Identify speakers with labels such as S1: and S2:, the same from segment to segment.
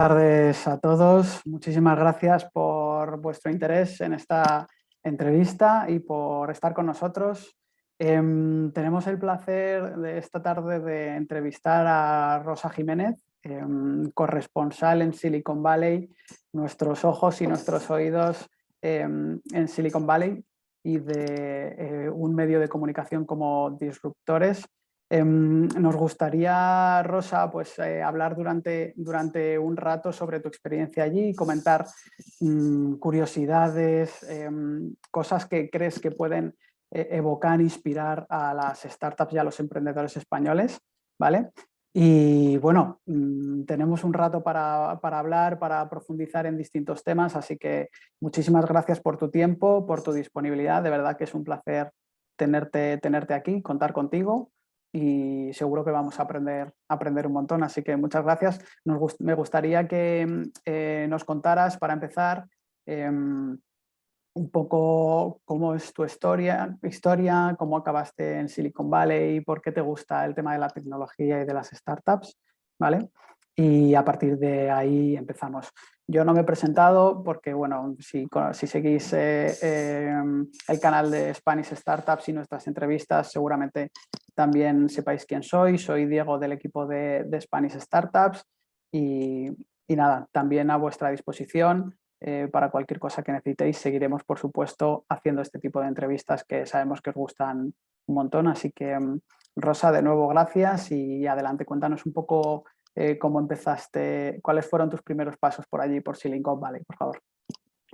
S1: Tardes a todos. Muchísimas gracias por vuestro interés en esta entrevista y por estar con nosotros. Tenemos el placer de esta tarde de entrevistar a Rosa Jiménez, corresponsal en Silicon Valley, nuestros ojos y nuestros oídos en Silicon Valley y de un medio de comunicación como Disruptores. Nos gustaría, Rosa, pues, hablar durante un rato sobre tu experiencia allí y comentar curiosidades, cosas que crees que pueden evocar, inspirar a las startups y a los emprendedores españoles, ¿vale? Y bueno, tenemos un rato para hablar, para profundizar en distintos temas, así que muchísimas gracias por tu tiempo, por tu disponibilidad. De verdad que es un placer tenerte aquí, contar contigo y seguro que vamos a aprender un montón. Así que muchas gracias. Me gustaría que nos contaras, para empezar, un poco cómo es tu historia, cómo acabaste en Silicon Valley, por qué te gusta el tema de la tecnología y de las startups, ¿vale? Y a partir de ahí empezamos. Yo no me he presentado porque, bueno, si seguís el canal de Spanish Startups y nuestras entrevistas, seguramente también sepáis quién soy. Soy Diego del equipo de Spanish Startups y nada, también a vuestra disposición para cualquier cosa que necesitéis. Seguiremos, por supuesto, haciendo este tipo de entrevistas que sabemos que os gustan un montón. Así que, Rosa, de nuevo, gracias y adelante, cuéntanos un poco cómo empezaste, cuáles fueron tus primeros pasos por allí, por Silicon Valley, por favor.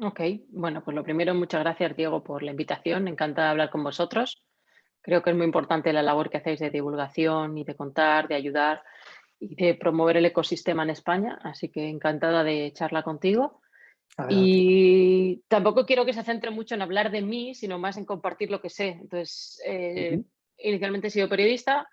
S2: Ok, bueno, pues lo primero, muchas gracias, Diego, por la invitación. Encantada de hablar con vosotros. Creo que es muy importante la labor que hacéis de divulgación y de contar, de ayudar y de promover el ecosistema en España. Así que encantada de charlar contigo.
S1: Adelante.
S2: Y tampoco quiero que se centre mucho en hablar de mí, sino más en compartir lo que sé. Entonces,
S1: Ujú.
S2: inicialmente he sido periodista,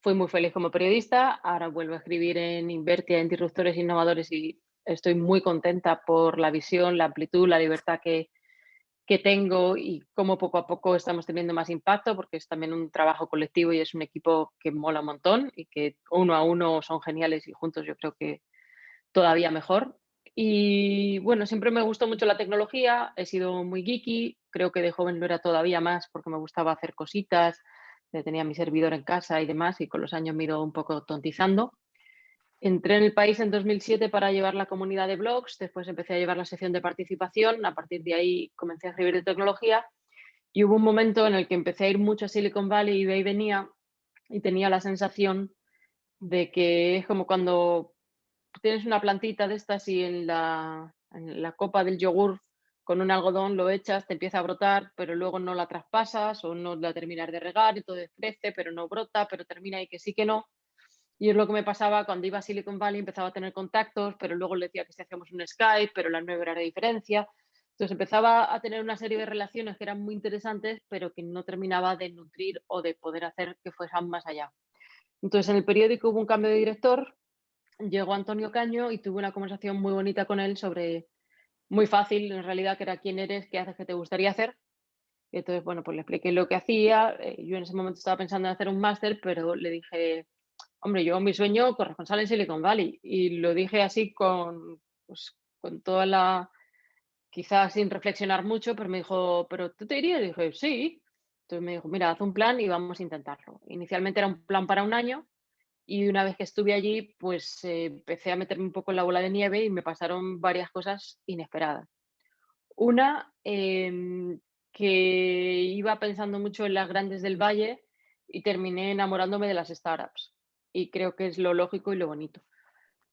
S2: fui muy feliz como periodista, ahora vuelvo a escribir en Invertia, en Disruptores Innovadores y estoy muy contenta por la visión, la amplitud, la libertad que tengo y cómo poco a poco estamos teniendo más impacto, porque es también un trabajo colectivo y es un equipo que mola un montón y que uno a uno son geniales y juntos yo creo que todavía mejor. Y bueno, siempre me gustó mucho la tecnología, he sido muy geeky, creo que de joven lo era todavía más porque me gustaba hacer cositas, tenía mi servidor en casa y demás y con los años me he ido un poco tontizando. Entré en el país en 2007 para llevar la comunidad de blogs, después empecé a llevar la sección de participación, a partir de ahí comencé a escribir de tecnología y hubo un momento en el que empecé a ir mucho a Silicon Valley, iba y venía y tenía la sensación de que es como cuando tienes una plantita de estas y en la copa del yogur con un algodón lo echas, te empieza a brotar, pero luego no la traspasas o no la terminas de regar, entonces crece, pero no brota, pero termina y que sí que no. Y es lo que me pasaba cuando iba a Silicon Valley, empezaba a tener contactos, pero luego le decía que si hacíamos un Skype, pero la 9 horas de diferencia. Entonces empezaba a tener una serie de relaciones que eran muy interesantes, pero que no terminaba de nutrir o de poder hacer que fueran más allá. Entonces en el periódico hubo un cambio de director, llegó Antonio Caño y tuve una conversación muy bonita con él sobre, muy fácil en realidad, que era quién eres, qué haces, qué te gustaría hacer. Y entonces, bueno, pues le expliqué lo que hacía. Yo en ese momento estaba pensando en hacer un máster, pero le dije, hombre, yo mi sueño corresponsal en Silicon Valley. Y lo dije así pues, con toda la, quizás sin reflexionar mucho, pero me dijo, ¿pero tú te irías? Y dije, sí. Entonces me dijo, mira, haz un plan y vamos a intentarlo. Inicialmente era un plan para un año y una vez que estuve allí, pues empecé a meterme un poco en la bola de nieve y me pasaron varias cosas inesperadas. Una, que iba pensando mucho en las grandes del valle y terminé enamorándome de las startups. Y creo que es lo lógico y lo bonito.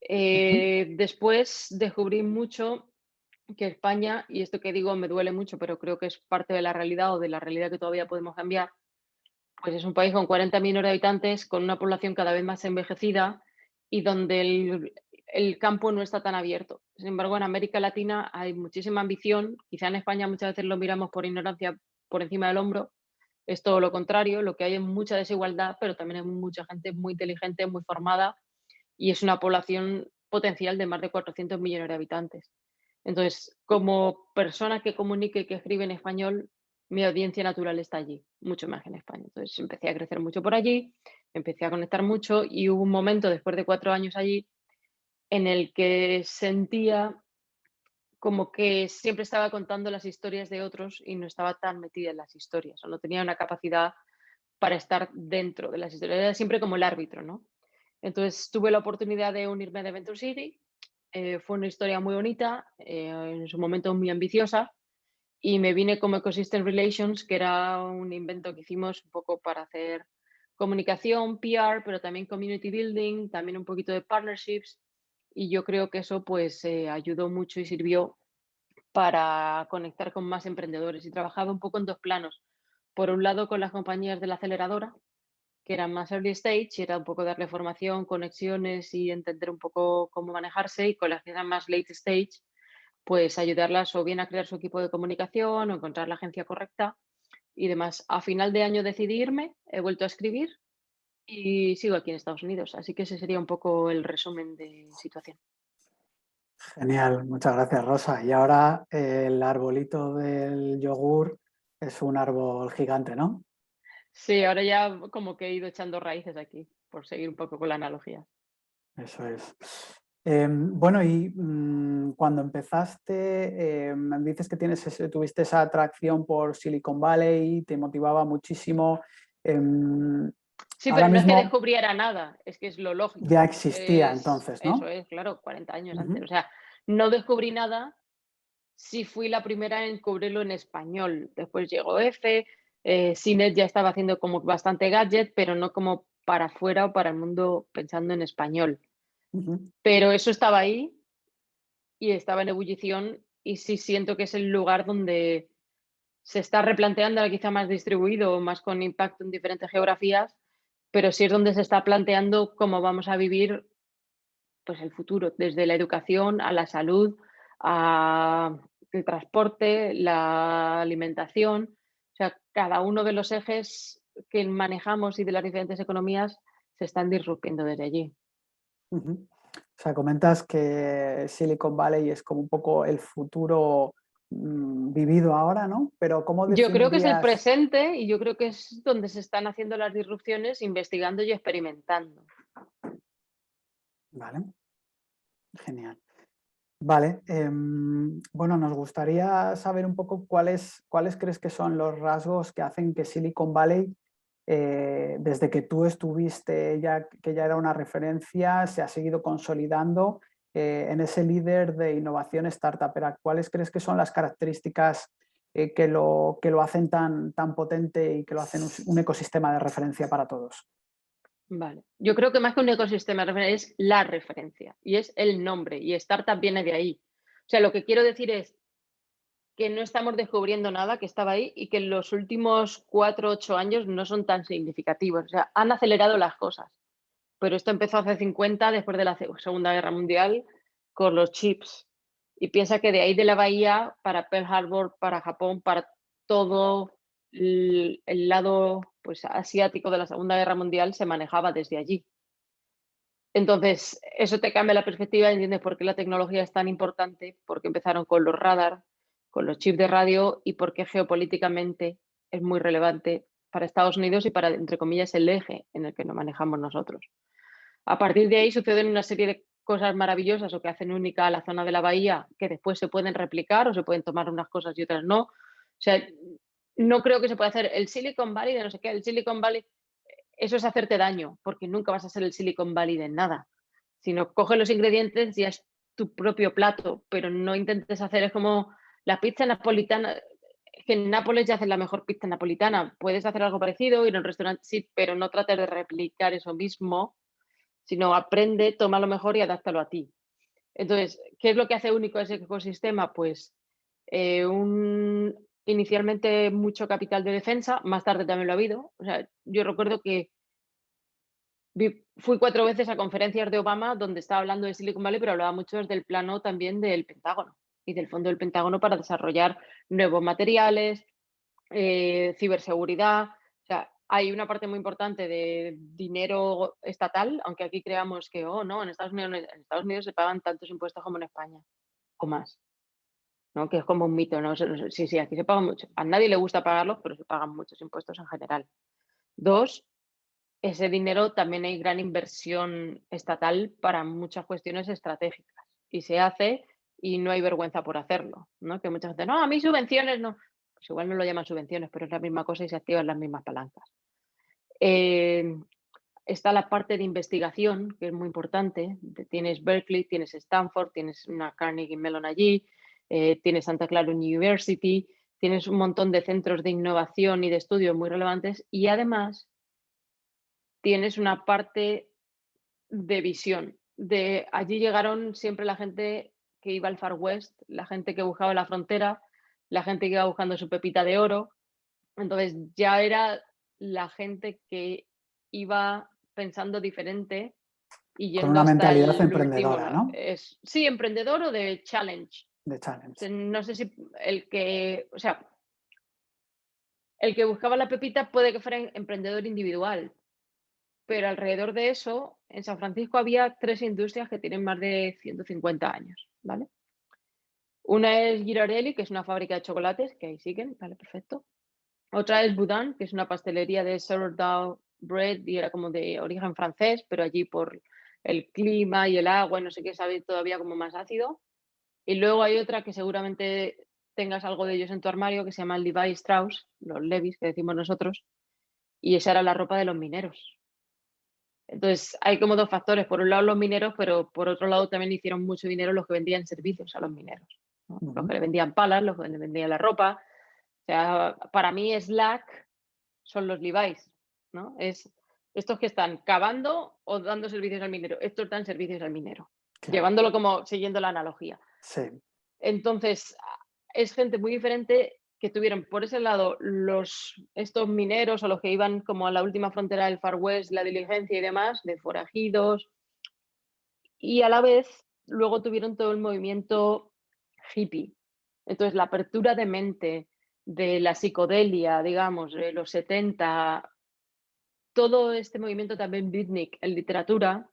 S1: Ujú.
S2: Después descubrí mucho que España, y esto que digo me duele mucho, pero creo que es parte de la realidad o de la realidad que todavía podemos cambiar, pues es un país con 40 millones de habitantes, con una población cada vez más envejecida y donde el campo no está tan abierto. Sin embargo, en América Latina hay muchísima ambición. Quizá en España muchas veces lo miramos por ignorancia por encima del hombro. Es todo lo contrario. Lo que hay es mucha desigualdad, pero también hay mucha gente muy inteligente, muy formada y es una población potencial de más de 400 millones de habitantes. Entonces, como persona que comunique y que escribe en español, mi audiencia natural está allí, mucho más que en España. Entonces, empecé a crecer mucho por allí, empecé a conectar mucho y hubo un momento, después de 4 años allí, en el que sentía como que siempre estaba contando las historias de otros y no estaba tan metida en las historias, o no tenía una capacidad para estar dentro de las historias, era siempre como el árbitro, ¿no? Entonces tuve la oportunidad de unirme a The Venture City, fue una historia muy bonita, en su momento muy ambiciosa, y me vine como Ecosystem Relations, que era un invento que hicimos un poco para hacer comunicación, PR, pero también community building, también un poquito de partnerships, y yo creo que eso pues ayudó mucho y sirvió para conectar con más emprendedores. Y trabajaba un poco en dos planos. Por un lado, con las compañías de la aceleradora, que eran más early stage, y era un poco darle formación, conexiones y entender un poco cómo manejarse, y con las que eran más late stage, pues ayudarlas o bien a crear su equipo de comunicación o encontrar la agencia correcta y demás. A final de año decidí irme, he vuelto a escribir y sigo aquí en Estados Unidos. Así que ese sería un poco el resumen de situación.
S1: Genial, muchas gracias, Rosa. Y ahora el arbolito del yogur es un árbol gigante, ¿no?
S2: Sí, ahora ya como que he ido echando raíces aquí, por seguir un poco con la analogía.
S1: Eso es. Bueno, y cuando empezaste, dices que tuviste esa atracción por Silicon Valley, te motivaba muchísimo. Em,
S2: Sí,
S1: Ahora
S2: pero no es que
S1: mismo
S2: descubriera nada, es que es lo
S1: ya
S2: lógico.
S1: existía entonces,
S2: Eso
S1: ¿no?
S2: es, claro, 40 años antes.
S1: Ujú,
S2: O sea, no descubrí nada, sí fui la primera en cubrirlo en español. Después llegó F, CNET ya estaba haciendo como bastante gadget, pero no como para afuera o para el mundo pensando en español.
S1: ujú,
S2: Pero eso estaba ahí y estaba en ebullición y sí siento que es el lugar donde se está replanteando, ahora quizá más distribuido, más con impacto en diferentes geografías, pero sí es donde se está planteando cómo vamos a vivir pues, el futuro, desde la educación a la salud, a el transporte, la alimentación. O sea, cada uno de los ejes que manejamos y de las diferentes economías se están disrumpiendo desde allí.
S1: ujú. O sea, comentas que Silicon Valley es como un poco el futuro vivido ahora, ¿no? Pero ¿cómo
S2: Yo creo que es el
S1: definirías?
S2: presente y yo creo que es donde se están haciendo las disrupciones, investigando y experimentando.
S1: Vale, genial. Vale, bueno, nos gustaría saber un poco cuáles crees que son los rasgos que hacen que Silicon Valley, desde que tú estuviste ya, que ya era una referencia, se ha seguido consolidando en ese líder de innovación startup. Pero ¿cuáles crees que son las características que lo hacen tan potente y que lo hacen un ecosistema de referencia para todos?
S2: Vale. Yo creo que más que un ecosistema de referencia es la referencia y es el nombre y startup viene de ahí. O sea, lo que quiero decir es que no estamos descubriendo nada que estaba ahí y que en los últimos 4 o 8 años no son tan significativos. O sea, han acelerado las cosas. Pero esto empezó hace 50, después de la Segunda Guerra Mundial, con los chips. Y piensa que de ahí de la bahía, para Pearl Harbor, para Japón, para todo el lado pues, asiático de la Segunda Guerra Mundial, se manejaba desde allí. Entonces, eso te cambia la perspectiva y entiendes por qué la tecnología es tan importante, porque empezaron con los radar, con los chips de radio y por qué geopolíticamente es muy relevante para Estados Unidos y para, entre comillas, el eje en el que nos manejamos nosotros. A partir de ahí suceden una serie de cosas maravillosas o que hacen única a la zona de la bahía, que después se pueden replicar o se pueden tomar unas cosas y otras no. O sea, no creo que se pueda hacer el Silicon Valley de no sé qué, el Silicon Valley, eso es hacerte daño, porque nunca vas a ser el Silicon Valley de nada. Sino coge los ingredientes y es tu propio plato, pero no intentes hacer, es como la pizza napolitana, que en Nápoles ya hacen la mejor pizza napolitana. Puedes hacer algo parecido, ir a un restaurante, sí, pero no trates de replicar eso mismo, sino aprende, toma lo mejor y adáptalo a ti. Entonces, ¿qué es lo que hace único ese ecosistema? Pues inicialmente mucho capital de defensa, más tarde también lo ha habido. O sea, yo recuerdo que fui 4 veces a conferencias de Obama donde estaba hablando de Silicon Valley, pero hablaba mucho desde el plano también del Pentágono y del fondo del Pentágono para desarrollar nuevos materiales, ciberseguridad. O sea, hay una parte muy importante de dinero estatal, aunque aquí creamos que, oh, no, en Estados Unidos se pagan tantos impuestos como en España, o más, ¿no? Que es como un mito, ¿no? Sí, sí, aquí se pagan mucho. A nadie le gusta pagarlos, pero se pagan muchos impuestos en general. Dos, ese dinero también hay gran inversión estatal para muchas cuestiones estratégicas y se hace y no hay vergüenza por hacerlo, ¿no? Que mucha gente, no, a mí subvenciones no. Pues igual no lo llaman subvenciones, pero es la misma cosa y se activan las mismas palancas. Eh, Está la parte de investigación, que es muy importante. Tienes Berkeley, tienes Stanford, tienes una Carnegie Mellon allí, tienes Santa Clara University, tienes un montón de centros de innovación y de estudios muy relevantes y además tienes una parte de visión. De allí llegaron siempre la gente que iba al Far West, la gente que buscaba la frontera, la gente que iba buscando su pepita de oro. Entonces ya era la gente que iba pensando diferente y
S1: Con
S2: yendo
S1: una
S2: hasta
S1: mentalidad
S2: el último.
S1: emprendedora, ¿no?
S2: Es, sí, emprendedor o de challenge.
S1: De challenge.
S2: No sé si el que, o sea, el que buscaba la pepita puede que fuera emprendedor individual, pero alrededor de eso, en San Francisco había 3 industrias que tienen más de 150 años, ¿vale? Una es Ghirardelli, que es una fábrica de chocolates, que ahí siguen, vale, perfecto. Otra es Boudin, que es una pastelería de sourdough bread y era como de origen francés, pero allí por el clima y el agua y no sé qué, sabe todavía como más ácido. Y luego hay otra que seguramente tengas algo de ellos en tu armario, que se llama Levi Strauss, los Levis que decimos nosotros, y esa era la ropa de los mineros. Entonces, hay como dos factores. Por un lado, los mineros, pero por otro lado también hicieron mucho dinero los que vendían servicios a los mineros, ¿no? Los
S1: Ujú.
S2: que le vendían palas, los que le vendían la ropa. O sea, para mí Slack son los Levi's, ¿no? Es estos que están cavando o dando servicios al minero. Estos dan servicios al minero,
S1: Claro,
S2: llevándolo como siguiendo la analogía.
S1: sí.
S2: Entonces, es gente muy diferente que tuvieron por ese lado estos mineros o los que iban como a la última frontera del Far West, la diligencia y demás, de forajidos, y a la vez luego tuvieron todo el movimiento hippie. Entonces, la apertura de mente de la psicodelia, digamos, de los 70, todo este movimiento también beatnik en literatura,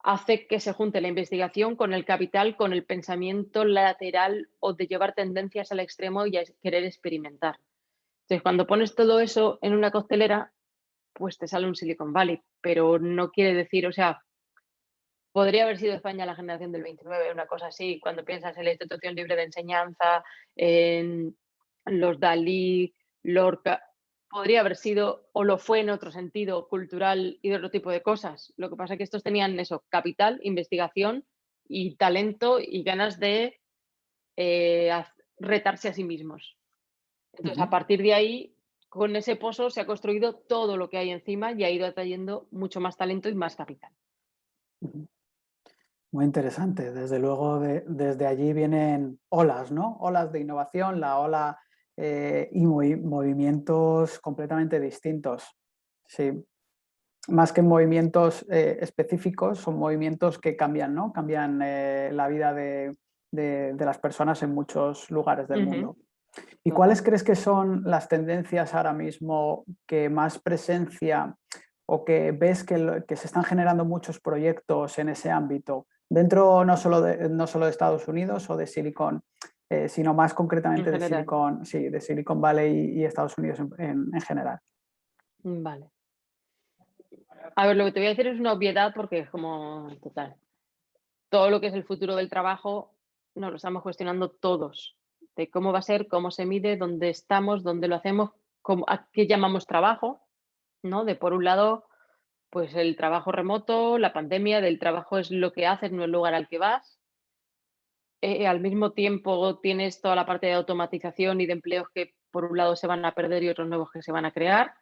S2: hace que se junte la investigación con el capital, con el pensamiento lateral o de llevar tendencias al extremo y a querer experimentar. Entonces, cuando pones todo eso en una costelera, pues te sale un Silicon Valley, pero no quiere decir, o sea, podría haber sido España la generación del 29, una cosa así, cuando piensas en la institución libre de enseñanza, en los Dalí, Lorca, podría haber sido o lo fue en otro sentido cultural y de otro tipo de cosas. Lo que pasa es que estos tenían eso, capital, investigación y talento y ganas de retarse a sí mismos. Entonces, a
S1: Ujú,
S2: partir de ahí, con ese pozo se ha construido todo lo que hay encima y ha ido atrayendo mucho más talento y más capital.
S1: ujú. Muy interesante. Desde luego, desde allí vienen olas, ¿no? Olas de innovación, la ola y movimientos completamente distintos. Sí. Más que movimientos específicos, son movimientos que cambian, ¿no? Cambian la vida de las personas en muchos lugares del
S2: Ujú,
S1: mundo. ¿Y cuáles
S2: total.
S1: crees que son las tendencias ahora mismo que más presencia o que ves que se están generando muchos proyectos en ese ámbito? Dentro no solo de Estados Unidos o de Silicon, sino más
S2: En
S1: concretamente de
S2: general.
S1: Silicon, sí, de Silicon Valley y Estados Unidos en general.
S2: Vale. A ver, lo que te voy a decir es una obviedad porque es como total. Todo lo que es el futuro del trabajo nos lo estamos cuestionando todos. De cómo va a ser, cómo se mide, dónde estamos, dónde lo hacemos, a qué llamamos trabajo, ¿no? De por un lado, pues el trabajo remoto, la pandemia, del trabajo es lo que haces, no el lugar al que vas. Al mismo tiempo tienes toda la parte de automatización y de empleos que por un lado se van a perder y otros nuevos que se van a crear.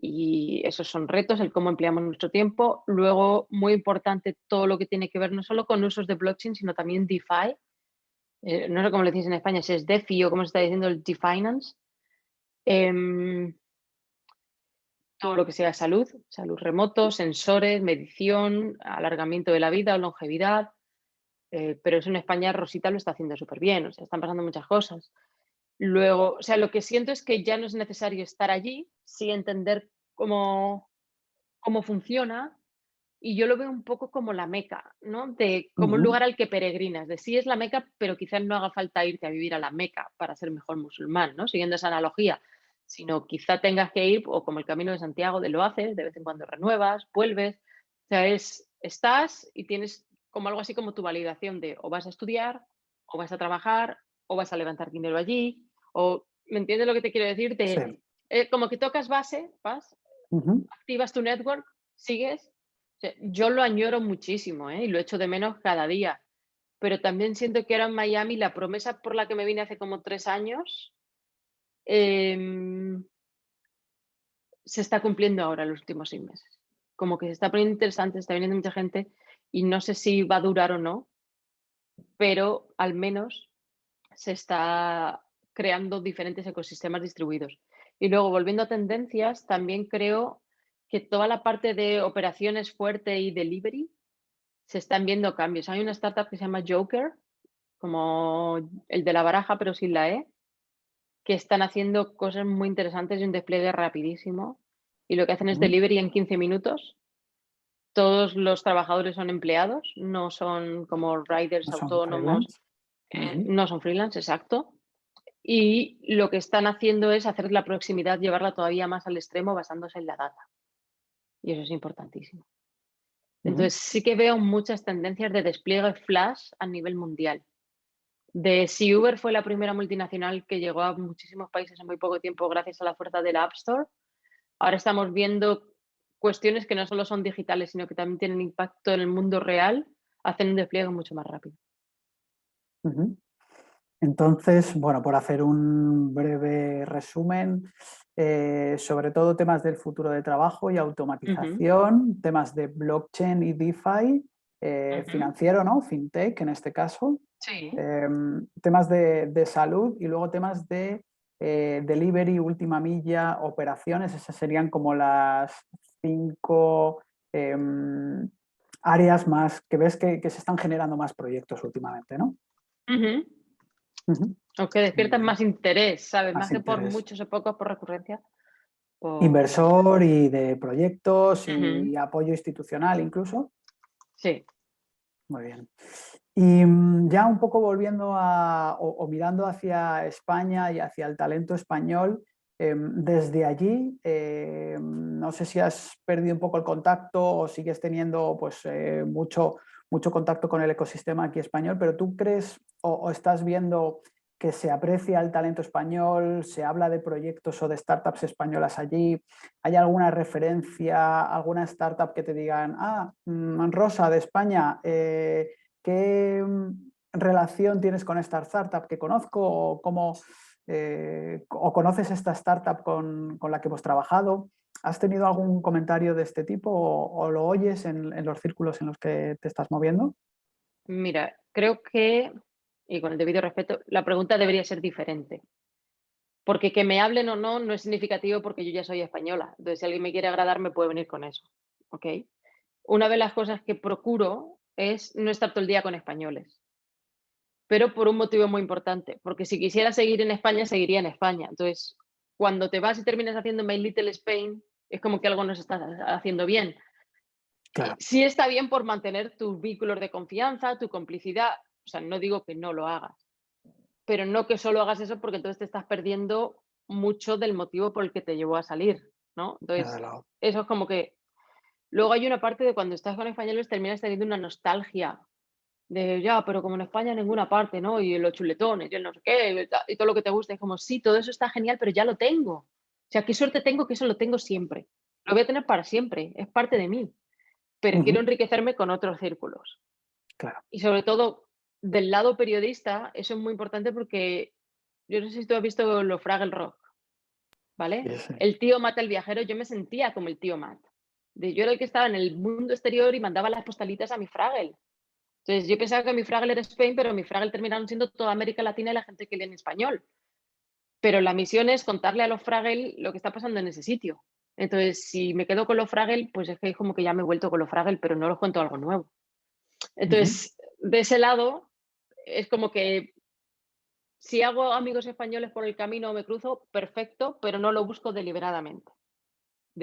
S2: Y esos son retos, el cómo empleamos nuestro tiempo. Luego, muy importante, todo lo que tiene que ver no solo con usos de blockchain, sino también DeFi. No sé cómo lo decís en España, si es DeFi o cómo se está diciendo el DeFinance. Eh, Todo lo que sea salud, salud remoto, sensores, medición, alargamiento de la vida o longevidad. Pero eso en España Rosita lo está haciendo súper bien, o sea, están pasando muchas cosas. Luego, o sea, lo que siento es que ya no es necesario estar allí, sí entender cómo funciona. Y yo lo veo un poco como la Meca, ¿no? De como un
S1: Ujú,
S2: lugar al que peregrinas, de sí es la Meca, pero quizás no haga falta irte a vivir a la Meca para ser mejor musulmán, ¿no? Siguiendo esa analogía, sino quizá tengas que ir, o como el Camino de Santiago, de lo haces, de vez en cuando renuevas, vuelves. O sea, estás y tienes como algo así como tu validación de o vas a estudiar, o vas a trabajar, o vas a levantar dinero allí, o ¿me entiendes lo que te quiero decir?
S1: Sí.
S2: Como que tocas base, vas,
S1: Ujú.
S2: activas tu network, sigues. O sea, yo lo añoro muchísimo, ¿eh? Y lo echo de menos cada día. Pero también siento que ahora en Miami la promesa por la que me vine hace como 3 años, em, se está cumpliendo ahora en los últimos 6 meses. Como que se está poniendo interesante, está viniendo mucha gente y no sé si va a durar o no, pero al menos se está creando diferentes ecosistemas distribuidos. Y luego, volviendo a tendencias, también creo que toda la parte de operaciones fuerte y delivery se están viendo cambios. Hay una startup que se llama Joker, como el de la baraja, pero sin la E, que están haciendo cosas muy interesantes y un despliegue rapidísimo. Y lo que hacen es
S1: Ujú.
S2: delivery en 15 minutos. Todos los trabajadores son empleados, no son como
S1: No
S2: riders
S1: son
S2: autónomos,
S1: freelance. Ujú.
S2: no son freelance, exacto. Y lo que están haciendo es hacer la proximidad, llevarla todavía más al extremo basándose en la data. Y eso es importantísimo.
S1: Ujú.
S2: Entonces sí que veo muchas tendencias de despliegue flash a nivel mundial. De si Uber fue la primera multinacional que llegó a muchísimos países en muy poco tiempo gracias a la fuerza del App Store, ahora estamos viendo cuestiones que no solo son digitales, sino que también tienen impacto en el mundo real, hacen un despliegue mucho más rápido.
S1: Ujú. Entonces, bueno, por hacer un breve resumen, sobre todo temas del futuro de trabajo y
S2: Ujú,
S1: automatización, temas de blockchain y DeFi,
S2: ujú.
S1: financiero, ¿no? FinTech en este caso,
S2: Sí.
S1: temas de salud y luego temas de delivery, última milla, operaciones. Esas serían como las 5 áreas más que ves que se están generando más proyectos últimamente, ¿no?
S2: Ujú.
S1: Ujú.
S2: O que
S1: Muy
S2: despiertan
S1: bien,
S2: más interés, ¿sabes?
S1: más
S2: Más que por
S1: interés.
S2: muchos o pocos por recurrencia, por...
S1: Inversor y de proyectos
S2: Ujú.
S1: y apoyo institucional incluso.
S2: Sí.
S1: Muy bien. Y ya un poco volviendo o mirando hacia España y hacia el talento español, desde allí, no sé si has perdido un poco el contacto o sigues teniendo pues, mucho contacto con el ecosistema aquí español, pero ¿tú crees o estás viendo que se aprecia el talento español, se habla de proyectos o de startups españolas allí? ¿Hay alguna referencia, alguna startup que te digan, Rosa de España, ¿qué relación tienes con esta startup que conozco o cómo o conoces esta startup con la que hemos trabajado? ¿Has tenido algún comentario de este tipo o lo oyes en los círculos en los que te estás moviendo?
S2: Mira, creo que, y con el debido respeto, la pregunta debería ser diferente. Porque que me hablen o no, no es significativo porque yo ya soy española. Entonces, si alguien me quiere agradar, me puede venir con eso. ¿Ok? Una de las cosas que procuro es no estar todo el día con españoles, pero por un motivo muy importante, porque si quisiera seguir en España, seguiría en España. Entonces, cuando te vas y terminas haciendo My Little Spain, es como que algo no se está haciendo bien.
S1: Claro.
S2: Sí está bien por mantener tus vínculos de confianza, tu complicidad. O sea, no digo que no lo hagas, pero no que solo hagas eso porque entonces te estás perdiendo mucho del motivo por el que te llevó a salir, ¿no?
S1: Desde
S2: Entonces,
S1: luego.
S2: eso es como que luego hay una parte de cuando estás con españoles terminas teniendo una nostalgia de ya, pero como en España en ninguna parte, ¿no? Y los chuletones, y el no sé qué, y todo lo que te gusta, es como, sí, todo eso está genial, pero ya lo tengo. O sea, qué suerte tengo que eso lo tengo siempre. Lo voy a tener para siempre, es parte de mí, pero quiero
S1: Ujú.
S2: enriquecerme con otros círculos.
S1: Claro.
S2: Y sobre todo, del lado periodista, eso es muy importante porque yo no sé si tú has visto los Fraggle Rock, ¿vale?
S1: Sí, sí.
S2: El tío Matt el viajero, yo me sentía como el tío Matt. Yo era el que estaba en el mundo exterior y mandaba las postalitas a mi Fraggle. Entonces yo pensaba que mi Fraggle era Spain, pero mi Fraggle terminaron siendo toda América Latina y la gente que lee en español. Pero la misión es contarle a los Fraggle lo que está pasando en ese sitio. Entonces, si me quedo con los Fraggle, pues es que es como que ya me he vuelto con los Fraggle, pero no les cuento algo nuevo.
S1: Ujú.
S2: Entonces, de ese lado, es como que si hago amigos españoles por el camino o me cruzo, perfecto, pero no lo busco deliberadamente.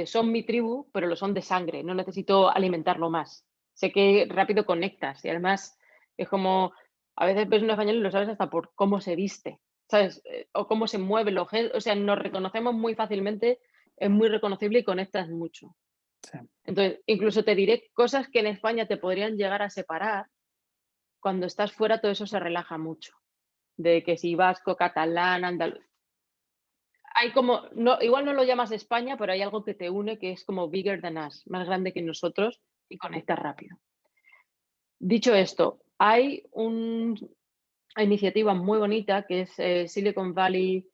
S2: Son mi tribu, pero lo son de sangre, no necesito alimentarlo más. Sé que rápido conectas y además es como, a veces ves un español y lo sabes hasta por cómo se viste. ¿sabes? O cómo se mueven los gestos, o sea, nos reconocemos muy fácilmente, es muy reconocible y conectas mucho.
S1: Sí.
S2: Entonces, incluso te diré cosas que en España te podrían llegar a separar, cuando estás fuera todo eso se relaja mucho. De que si vasco, catalán, andaluz. Hay como, no, igual no lo llamas España, pero hay algo que te une que es como bigger than us, más grande que nosotros y conectas rápido. Dicho esto, hay una iniciativa muy bonita que es Silicon Valley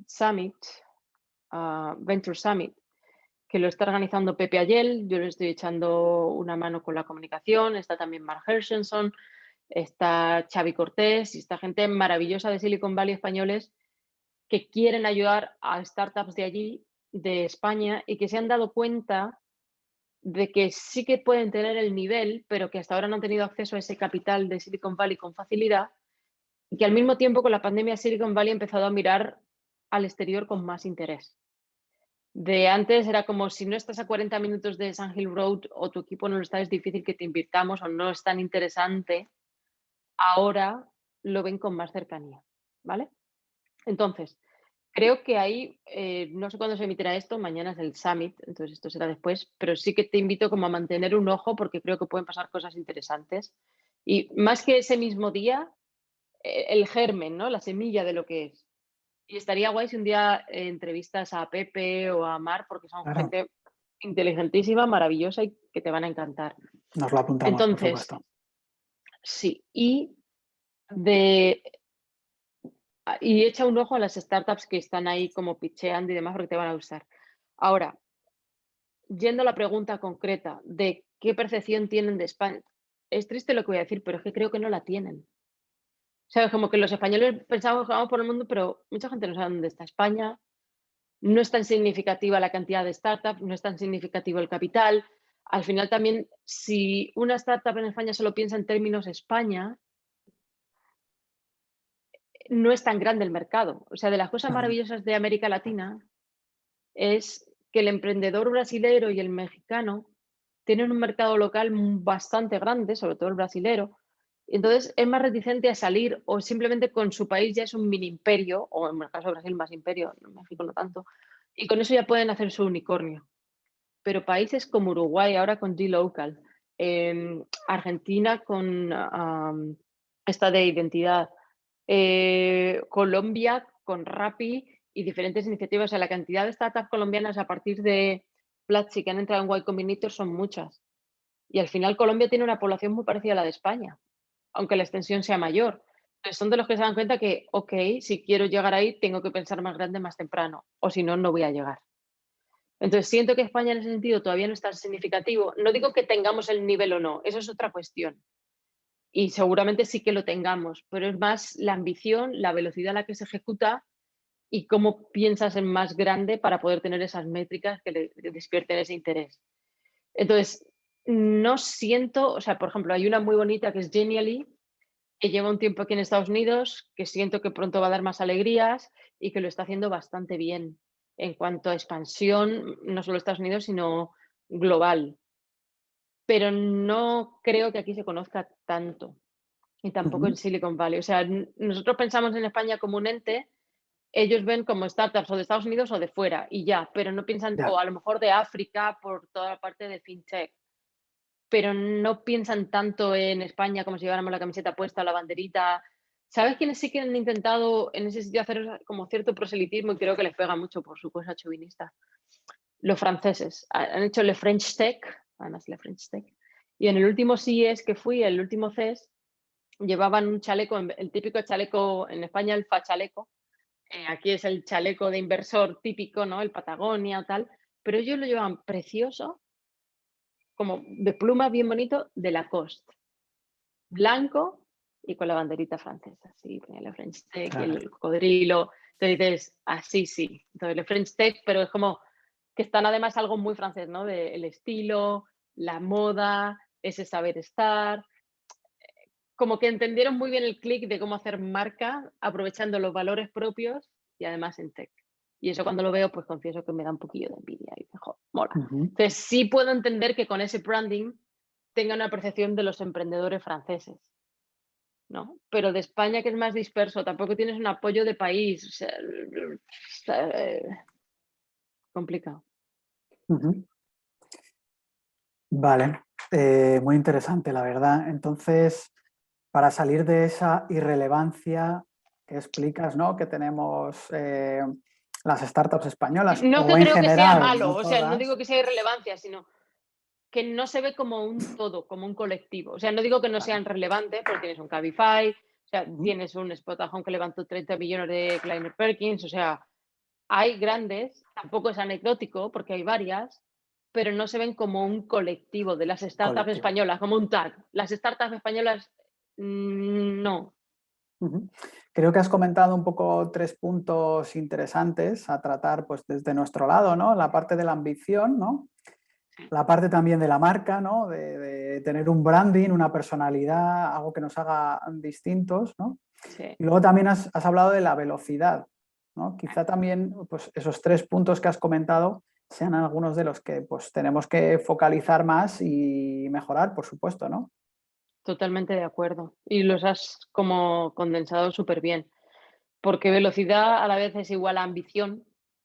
S2: Summit, Venture Summit, que lo está organizando Pepe Ayel. Yo le estoy echando una mano con la comunicación. Está también Mark Hershenson, está Xavi Cortés y esta gente maravillosa de Silicon Valley españoles que quieren ayudar a startups de allí, de España, y que se han dado cuenta de que sí que pueden tener el nivel, pero que hasta ahora no han tenido acceso a ese capital de Silicon Valley con facilidad, y que al mismo tiempo con la pandemia Silicon Valley ha empezado a mirar al exterior con más interés. De antes era como si no estás a 40 minutos de Sand Hill Road o tu equipo no lo está, es difícil que te invirtamos o no es tan interesante. Ahora lo ven con más cercanía, ¿vale? Entonces, creo que ahí, no sé cuándo se emitirá esto, mañana es el Summit, entonces esto será después, pero sí que te invito como a mantener un ojo porque creo que pueden pasar cosas interesantes. Y más que ese mismo día, el germen, ¿no? La semilla de lo que es. Y estaría guay si un día entrevistas a Pepe o a Mar porque son
S1: Claro,
S2: gente inteligentísima, maravillosa y que te van a encantar.
S1: nos lo apuntamos, por
S2: Entonces,
S1: supuesto.
S2: sí, de, y echa un ojo a las startups que están ahí como pitcheando y demás porque te van a gustar. Ahora, yendo a la pregunta concreta de qué percepción tienen de España, es triste lo que voy a decir, pero es que creo que no la tienen. O sea, como que los españoles pensamos que vamos por el mundo, pero mucha gente no sabe dónde está España. No es tan significativa la cantidad de startups, no es tan significativo el capital. Al final también, si una startup en España solo piensa en términos España, no es tan grande el mercado. O sea, de las cosas
S1: Claro.
S2: maravillosas de América Latina es que el emprendedor brasilero y el mexicano tienen un mercado local bastante grande, sobre todo el brasilero. Entonces es más reticente a salir o simplemente con su país ya es un mini imperio, o en el caso de Brasil más imperio, en México no tanto, y con eso ya pueden hacer su unicornio. Pero países como Uruguay, ahora con G-Local, Argentina con esta de identidad, Colombia con Rappi y diferentes iniciativas. O sea, la cantidad de startups colombianas a partir de Platzi que han entrado en Y Combinator son muchas. Y al final Colombia tiene una población muy parecida a la de España, aunque la extensión sea mayor. Entonces son de los que se dan cuenta que, ok, si quiero llegar ahí, tengo que pensar más grande más temprano, o si no, no voy a llegar. Entonces siento que España en ese sentido todavía no es tan significativo. No digo que tengamos el nivel o no, eso es otra cuestión. Y seguramente sí que lo tengamos, pero es más la ambición, la velocidad a la que se ejecuta y cómo piensas en más grande para poder tener esas métricas que le despierten ese interés. Entonces, no siento, o sea, por ejemplo, hay una muy bonita que es Genially, que lleva un tiempo aquí en Estados Unidos, que siento que pronto va a dar más alegrías y que lo está haciendo bastante bien en cuanto a expansión, no solo Estados Unidos, sino global. Pero no creo que aquí se conozca tanto y tampoco en
S1: Ujú.
S2: Silicon Valley. O sea, nosotros pensamos en España como un ente, ellos ven como startups o de Estados Unidos o de fuera y ya, pero no piensan,
S1: Ya,
S2: o a lo mejor de África por toda la parte de fintech, pero no piensan tanto en España como si lleváramos la camiseta puesta, la banderita. ¿Sabes quiénes sí que han intentado en ese sitio hacer como cierto proselitismo y creo que les pega mucho por su cosa chauvinista? Los franceses. Han hecho el French Tech, además el French Tech. Y en el último CES que fui, el último CES, llevaban un chaleco, el típico chaleco, en España el fachaleco, aquí es el chaleco de inversor típico, ¿no? El Patagonia o tal, pero ellos lo llevaban precioso, como de pluma bien bonito, de Lacoste, blanco y con la banderita francesa, así, el French Tech y
S1: claro.
S2: el cocodrilo. Entonces dices, así sí. Entonces el French Tech, pero es como que están además algo muy francés, ¿no? De el estilo, la moda, ese saber estar. Como que entendieron muy bien el clic de cómo hacer marca, aprovechando los valores propios y además en tech. Y eso cuando lo veo, pues confieso que me da un poquillo de envidia y digo, mola.
S1: Ujú.
S2: Entonces sí puedo entender que con ese branding tenga una percepción de los emprendedores franceses. ¿no? Pero de España, que es más disperso, tampoco tienes un apoyo de país, o sea, complicado.
S1: Ujú. Vale, muy interesante, la verdad. Entonces, para salir de esa irrelevancia que explicas, ¿no? Que tenemos las startups españolas
S2: No
S1: o
S2: que
S1: en
S2: creo que sea
S1: general,
S2: malo,
S1: no
S2: o sea, no
S1: todas.
S2: digo que sea irrelevancia, sino que no se ve como un todo, como un colectivo. O sea, no digo que no
S1: Vale.
S2: sean relevantes, porque tienes un Cabify, o sea,
S1: Ujú.
S2: tienes un Spot at Home que levantó 30 millones de Kleiner Perkins, o sea, hay grandes, tampoco es anecdótico, porque hay varias, pero no se ven como un colectivo de las startups
S1: Colectivo.
S2: españolas, como un tag. Las startups españolas, no.
S1: Ujú. Creo que has comentado un poco 3 puntos interesantes a tratar pues, desde nuestro lado, ¿no? La parte de la ambición, ¿no? La parte también de la marca, ¿no? De tener un branding, una personalidad, algo que nos haga distintos, ¿no?
S2: Sí.
S1: Y luego también has hablado de la velocidad, ¿no? Quizá también pues, esos 3 puntos que has comentado sean algunos de los que pues, tenemos que focalizar más y mejorar, por supuesto, ¿no?
S2: Totalmente de acuerdo. Y los has como condensado súper bien. Porque velocidad a la vez es igual a ambición,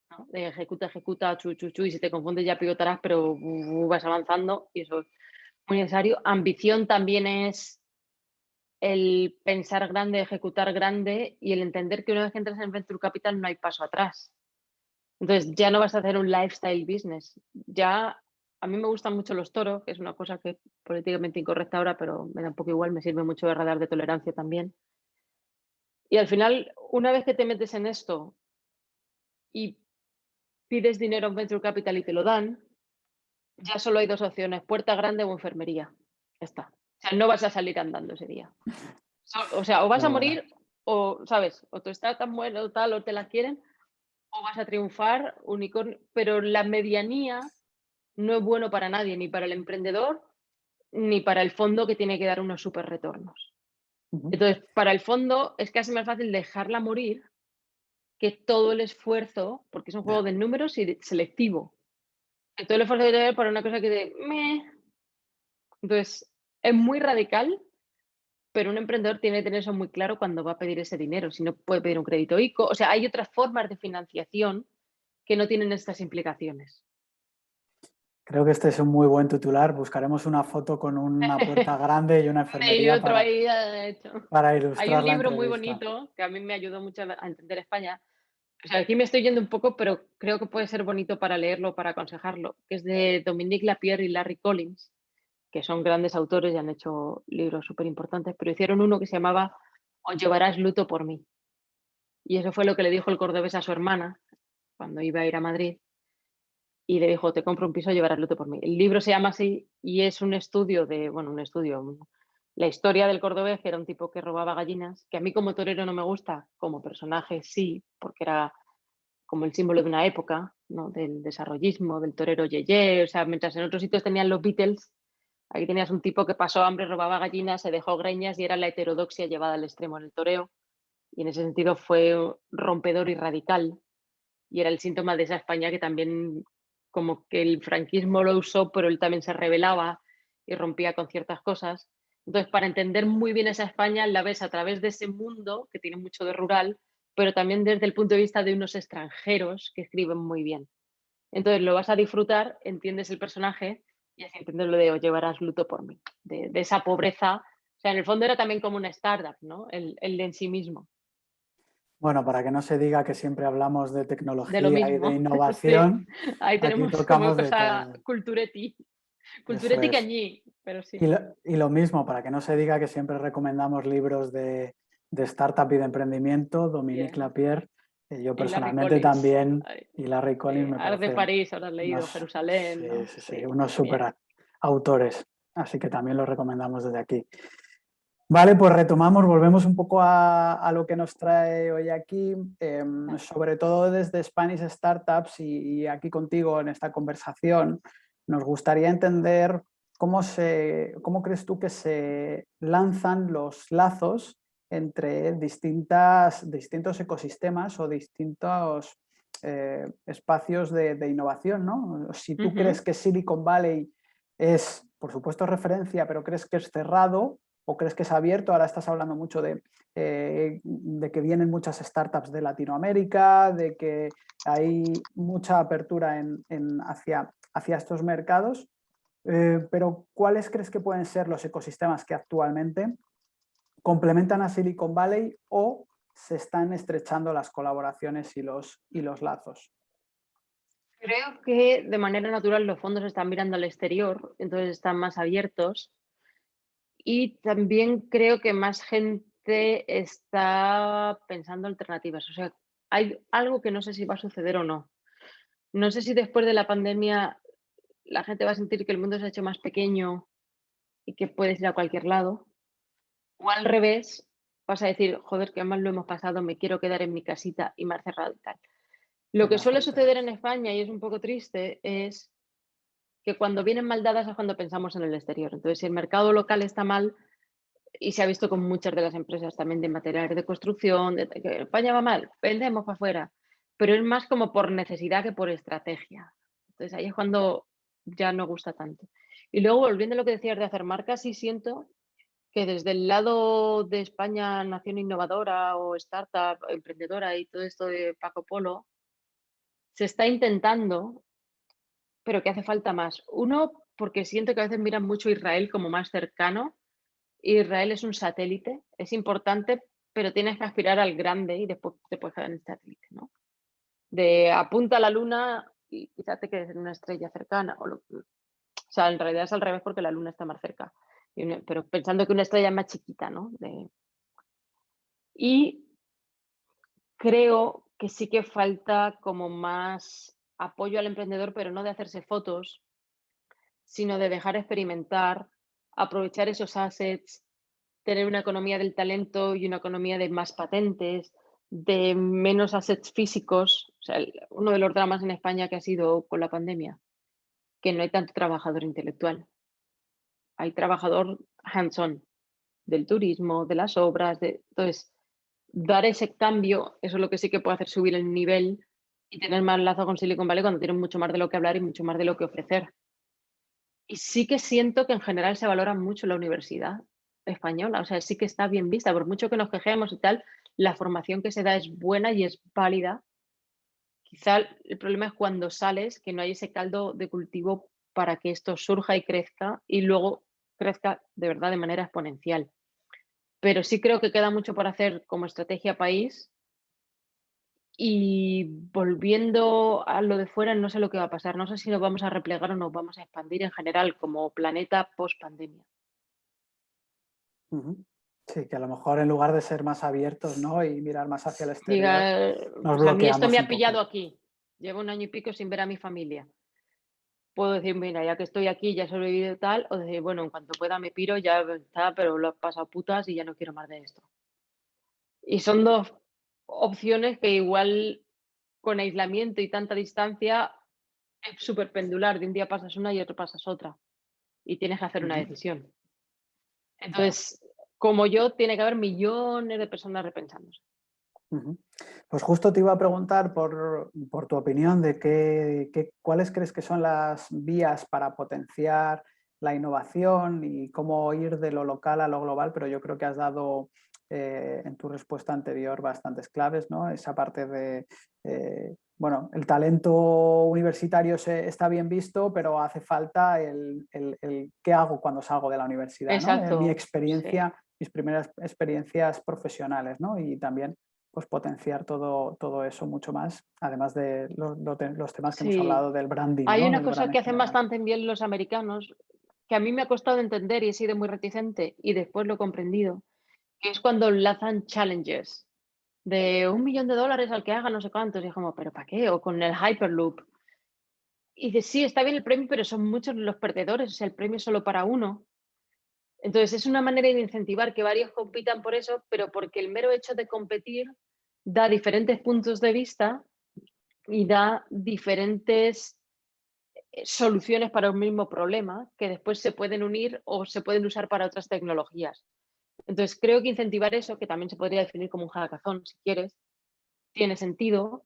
S2: ¿no? De ejecuta, ejecuta, chu, chu, chu, y si te confundes ya pivotarás, pero vas avanzando y eso es muy necesario. Ambición también es el pensar grande, ejecutar grande y el entender que una vez que entras en Venture Capital no hay paso atrás. Entonces ya no vas a hacer un lifestyle business. Ya a mí me gustan mucho los toros, que es una cosa que es políticamente incorrecta ahora, pero me da un poco igual, me sirve mucho de radar de tolerancia también. Y al final, una vez que te metes en esto y pides dinero a un venture capital y te lo dan, ya solo hay dos opciones, puerta grande o enfermería. Ya está. O sea, no vas a salir andando ese día. O sea, o vas a
S1: Bueno,
S2: morir o, ¿sabes? O tú estás tan bueno o tal o te la quieren, o vas a triunfar, unicornio. Pero la medianía no es bueno para nadie, ni para el emprendedor, ni para el fondo que tiene que dar unos super retornos.
S1: ujú,
S2: Entonces, para el fondo es casi más fácil dejarla morir que todo el esfuerzo, porque es un juego
S1: ya.
S2: de números y selectivo. Que todo el esfuerzo que tener para una cosa que de meh. Entonces, es muy radical, pero un emprendedor tiene que tener eso muy claro cuando va a pedir ese dinero. Si no puede pedir un crédito ICO. O sea, hay otras formas de financiación que no tienen estas implicaciones.
S1: Creo que este es un muy buen titular. Buscaremos una foto con una puerta grande y una
S2: Y
S1: enfermería
S2: otro ahí, de hecho.
S1: para
S2: Hay un
S1: ilustrar la
S2: libro muy
S1: entrevista.
S2: bonito que a mí me ayudó mucho a entender España. O sea, aquí me estoy yendo un poco, pero creo que puede ser bonito para leerlo, para aconsejarlo, que es de Dominique Lapierre y Larry Collins, que son grandes autores y han hecho libros súper importantes, pero hicieron uno que se llamaba Os llevarás luto por mí. Y eso fue lo que le dijo el cordobés a su hermana cuando iba a ir a Madrid y le dijo, te compro un piso, llevarás luto por mí. El libro se llama así y es un estudio de, bueno, un estudio, la historia del cordobés, que era un tipo que robaba gallinas, que a mí como torero no me gusta, como personaje sí, porque era como el símbolo de una época, ¿no? Del desarrollismo, del torero yeye, o sea, mientras en otros sitios tenían los Beatles, aquí tenías un tipo que pasó hambre, robaba gallinas, se dejó greñas y era la heterodoxia llevada al extremo en el toreo. Y en ese sentido fue rompedor y radical. Y era el síntoma de esa España que también como que el franquismo lo usó, pero él también se rebelaba y rompía con ciertas cosas. Entonces, para entender muy bien esa España, la ves a través de ese mundo que tiene mucho de rural, pero también desde el punto de vista de unos extranjeros que escriben muy bien. Entonces, lo vas a disfrutar, entiendes el personaje y así entiendes lo de os llevarás luto por mí, de esa pobreza. O sea, en el fondo era también como una startup, ¿no? El de en sí mismo.
S1: Bueno, para que no se diga que siempre hablamos de
S2: De lo
S1: tecnología y de
S2: mismo, sí.
S1: innovación,
S2: Ahí
S1: aquí
S2: tenemos como
S1: tocamos de
S2: cosa
S1: todo.
S2: culturetti,
S1: Eso
S2: culturetti
S1: es.
S2: cañí, pero
S1: Y
S2: sí.
S1: lo mismo, para que no se diga que siempre recomendamos libros de startup y de emprendimiento, Dominique
S2: Bien.
S1: Lapierre, yo
S2: Y Larry
S1: personalmente
S2: Collins.
S1: también,
S2: Ay,
S1: y Larry
S2: sí.
S1: Collins me
S2: Ars de
S1: parecen
S2: París, habrás leído,
S1: unos,
S2: Jerusalén,
S1: sí,
S2: ¿no?
S1: sí, sí,
S2: Sí,
S1: unos
S2: bien.
S1: super autores. Así que también los recomendamos desde aquí. Vale, pues retomamos, volvemos un poco a lo que nos trae hoy aquí, sobre todo desde Spanish Startups y aquí contigo en esta conversación. Nos gustaría entender cómo crees tú que se lanzan los lazos entre distintos ecosistemas o distintos espacios de innovación, ¿no? Si tú crees
S2: Ujú.
S1: que Silicon Valley es, por supuesto, referencia, pero crees que es cerrado, ¿O crees que es abierto? Ahora estás hablando mucho de que vienen muchas startups de Latinoamérica, de que hay mucha apertura hacia estos mercados, pero ¿cuáles crees que pueden ser los ecosistemas que actualmente complementan a Silicon Valley o se están estrechando las colaboraciones y los lazos?
S2: Creo que de manera natural los fondos están mirando al exterior, entonces están más abiertos. Y también creo que más gente está pensando alternativas. O sea, hay algo que no sé si va a suceder o no. No sé si después de la pandemia la gente va a sentir que el mundo se ha hecho más pequeño y que puedes ir a cualquier lado. O al revés, vas a decir, joder, qué mal lo hemos pasado, me quiero quedar en mi casita y más cerrado y tal. Lo que
S1: Las
S2: suele suceder
S1: fronteras.
S2: en España, y es un poco triste, es que cuando vienen mal dadas es cuando pensamos en el exterior. Entonces, si el mercado local está mal, y se ha visto con muchas de las empresas también de materiales de construcción, que España va mal, vendemos para afuera, pero es más como por necesidad que por estrategia. Entonces ahí es cuando ya no gusta tanto. Y luego, volviendo a lo que decías de hacer marcas, sí siento que desde el lado de España, nación innovadora o startup, emprendedora y todo esto de Paco Polo, se está intentando, pero que hace falta más. Uno, porque siento que a veces miran mucho a Israel como más cercano. Israel es un satélite, es importante, pero tienes que aspirar al grande y después te puedes quedar en el satélite, ¿no? De apunta a la luna y quizás te quedes en una estrella cercana. O sea, en realidad es al revés porque la luna está más cerca. Pero pensando que una estrella es más chiquita, ¿no? Y creo que sí que falta como más apoyo al emprendedor, pero no de hacerse fotos, sino de dejar experimentar, aprovechar esos assets, tener una economía del talento y una economía de más patentes, de menos assets físicos. O sea, uno de los dramas en España que ha sido con la pandemia, que no hay tanto trabajador intelectual. Hay trabajador hands-on, del turismo, de las obras. Entonces, dar ese cambio, eso es lo que sí que puede hacer subir el nivel y tener más lazo con Silicon Valley cuando tienen mucho más de lo que hablar y mucho más de lo que ofrecer. Y sí que siento que en general se valora mucho la universidad española, o sea, sí que está bien vista, por mucho que nos quejemos y tal, la formación que se da es buena y es válida. Quizá el problema es cuando sales, que no hay ese caldo de cultivo para que esto surja y luego crezca de verdad de manera exponencial. Pero sí creo que queda mucho por hacer como estrategia país y volviendo a lo de fuera, no sé lo que va a pasar, no sé si nos vamos a replegar o nos vamos a expandir en general como planeta post pandemia.
S1: Ujú. Sí, que a lo mejor en lugar de ser más abiertos, ¿no? Y mirar más hacia el exterior,
S2: Diga,
S1: nos
S2: pues a mí esto me
S1: bloqueamos un
S2: ha pillado
S1: poco.
S2: aquí. Llevo un año y pico sin ver a mi familia. Puedo decir, mira, ya que estoy aquí, ya he sobrevivido y tal, o decir, bueno, en cuanto pueda me piro, ya está, pero lo he pasado putas y ya no quiero más de esto. Y son dos opciones que igual con aislamiento y tanta distancia es súper pendular. De un día pasas una y otro pasas otra. Y tienes que hacer una
S1: Ujú.
S2: decisión.
S1: Claro.
S2: Entonces, como yo, tiene que haber millones de personas repensándose.
S1: Ujú. Pues justo te iba a preguntar por tu opinión de cuáles crees que son las vías para potenciar la innovación y cómo ir de lo local a lo global, pero yo creo que has dado en tu respuesta anterior bastantes claves, ¿no? Esa parte de, bueno, el talento universitario está bien visto, pero hace falta el qué hago cuando salgo de la universidad, ¿no? Mi
S2: Exacto, sí.
S1: experiencia, mis primeras experiencias profesionales, ¿no? Y también pues potenciar todo eso mucho más, además de los temas que hemos
S2: Sí.
S1: hablado del branding,
S2: Hay
S1: ¿no?
S2: una
S1: Del
S2: cosa
S1: brand en
S2: que hacen
S1: general.
S2: bastante bien los americanos, que a mí me ha costado entender y he sido muy reticente y después lo he comprendido, que es cuando lanzan challenges de $1 millón al que haga no sé cuántos. Y es como, ¿pero para qué? O con el Hyperloop. Y dices, sí, está bien el premio, pero son muchos los perdedores, o sea, el premio es solo para uno. Entonces, es una manera de incentivar que varios compitan por eso, pero porque el mero hecho de competir da diferentes puntos de vista y da diferentes soluciones para un mismo problema que después se pueden unir o se pueden usar para otras tecnologías. Entonces, creo que incentivar eso, que también se podría definir como un hackathon, si quieres, tiene sentido.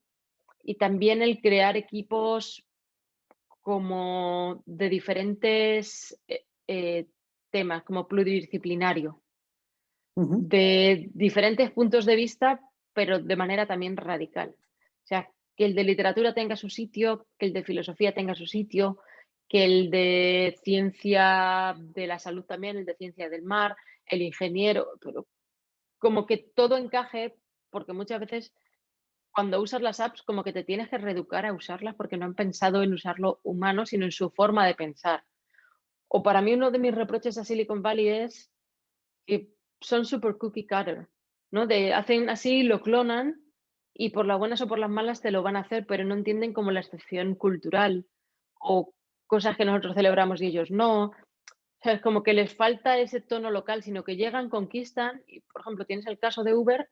S2: Y también el crear equipos como de diferentes temas, como pluridisciplinario. de diferentes puntos de vista, pero de manera también radical. O sea, que el de literatura tenga su sitio, que el de filosofía tenga su sitio, que el de ciencia de la salud también, el de ciencia del mar, el ingeniero, pero como que todo encaje, porque muchas veces cuando usas las apps como que te tienes que reeducar a usarlas porque no han pensado en usarlo humano, sino en su forma de pensar. O para mí uno de mis reproches a Silicon Valley es que son super cookie cutter, ¿no? Hacen así, lo clonan y por las buenas o por las malas te lo van a hacer, pero no entienden como la excepción cultural o cosas que nosotros celebramos y ellos no. O sea, es como que les falta ese tono local, sino que llegan, conquistan y, por ejemplo, tienes el caso de Uber,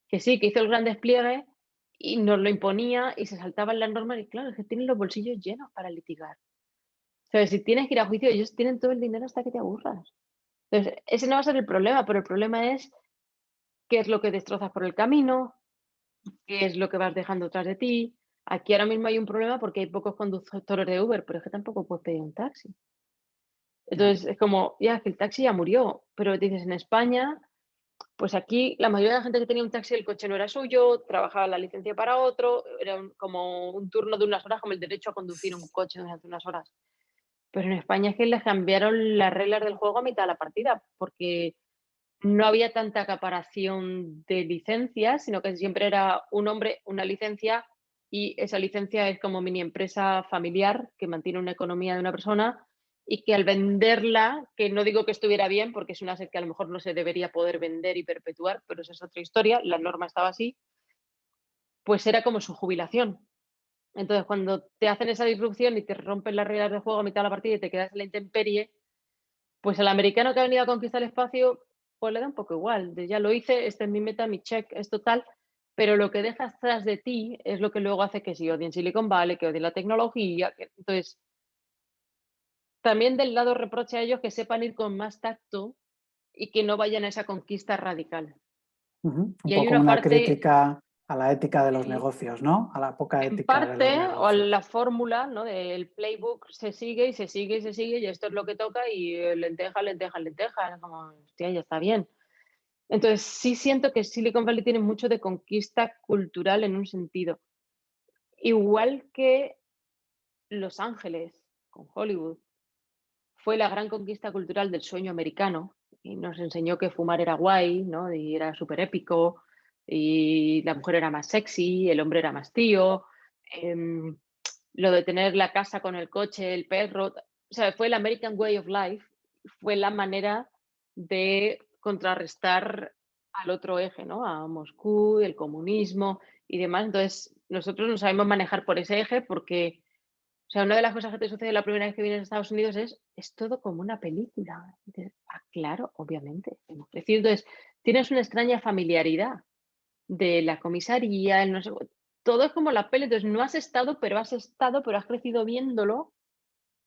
S2: que sí, que hizo el gran despliegue y nos lo imponía y se saltaban las normas y claro, es que tienen los bolsillos llenos para litigar. O sea, si tienes que ir a juicio, ellos tienen todo el dinero hasta que te aburras. Entonces, ese no va a ser el problema, pero el problema es qué es lo que destrozas por el camino, qué es lo que vas dejando tras de ti. Aquí ahora mismo hay un problema porque hay pocos conductores de Uber, pero es que tampoco puedes pedir un taxi.
S1: Ya.
S2: Entonces, es como, ya, que el taxi ya murió, pero dices, en España, pues aquí la mayoría de la gente que tenía un taxi, el coche no era suyo, trabajaba la licencia para otro, era como un turno de unas horas, como el derecho a conducir un coche durante unas horas. Pero en España es que les cambiaron las reglas del juego a mitad de la partida, porque no había tanta acaparación de licencias, sino que siempre era un hombre, una licencia, y esa licencia es como mini empresa familiar que mantiene una economía de una persona y que al venderla, que no digo que estuviera bien, porque es una asset que a lo mejor no se debería poder vender y perpetuar, pero esa es otra historia, la norma estaba así, pues era como su jubilación. Entonces, cuando te hacen esa disrupción y te rompen las reglas del juego a mitad de la partida y te quedas en la intemperie, pues el americano que ha venido a conquistar el espacio, pues le da un poco igual. De ya lo hice, esta es mi meta, mi check, es total. Pero lo que dejas tras de ti es lo que luego hace que si odien Silicon Valley, que odien la tecnología. Entonces, también del lado reproche a ellos que sepan ir con más tacto y que no vayan a esa conquista radical.
S1: Un
S2: Y hay
S1: poco
S2: una
S1: una
S2: parte,
S1: crítica a la ética de los
S2: eh,
S1: negocios, ¿no? A la poca
S2: en
S1: ética de los
S2: parte, o a la
S1: negocios.
S2: fórmula, ¿no? Del playbook se sigue y se sigue y se sigue y esto es lo que toca y lenteja, lenteja, lenteja. Como, hostia, ya está bien. Entonces, sí siento que Silicon Valley tiene mucho de conquista cultural en un sentido. Igual que Los Ángeles, con Hollywood, fue la gran conquista cultural del sueño americano y nos enseñó que fumar era guay, ¿no? Y era súper épico y la mujer era más sexy, el hombre era más tío. em, lo de tener la casa con el coche, el perro, o sea, fue el American Way of Life, fue la manera de contrarrestar al otro eje, ¿no? A Moscú, el comunismo y demás. Entonces, nosotros nos sabemos manejar por ese eje porque, o sea, una de las cosas que te sucede la primera vez que vienes a Estados Unidos es todo como una película. Y dices, ah, claro, obviamente, hemos crecido. Entonces, tienes una extraña familiaridad de la comisaría, el no sé, todo es como la peli, entonces no has estado, pero has crecido viéndolo